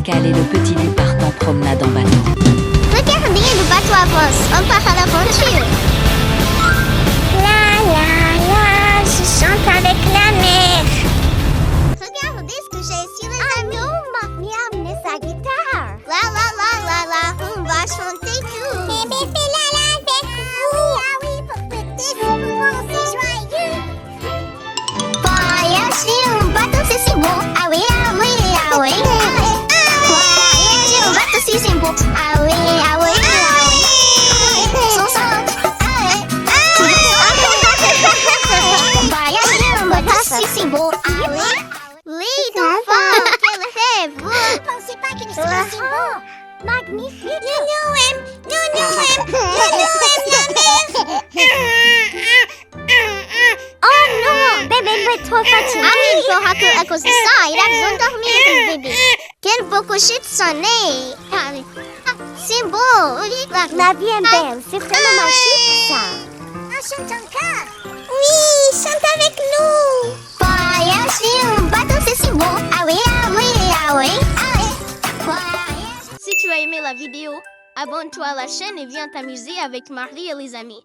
Pascal et le petit partent en promenade en bateau. Regardez le bateau avance, on part à l'aventure. La la la, je chante avec la mer. Regardez ce que j'ai sur les amis. Non, Marley a amené sa guitare. La, on va chanter tout. Bébé fait la la avec vous. Ah oui, pour petit, pour moi c'est joyeux. Voyage sur un bateau, c'est si beau. Ah oui, ah oui, ah oui. Voyage sur un bateau, c'est si beau. Ah oui, ah oui, ah oui. Son centre. Voyage sur un bateau, c'est si beau. Ah oui. Les dauphins, quel rêve. Vous ne pensez pas qu'une histoire si beau. Magnifique. Nous aime la mer. Oh non, bébé est trop fatigué. Ah oui, il faudra qu'à cause de ça, il a besoin de dormir, le bébé. Quel beau coucher de soleil. C'est beau, oui. La vie est belle, c'est vraiment magique ça. Chante encore. Oui, chante avec nous. Voyage sur un bateau, c'est si beau. Ah oui, ah oui, ah oui, ah oui. Si tu as aimé la vidéo, abonne-toi à la chaîne et viens t'amuser avec Marley et les amis.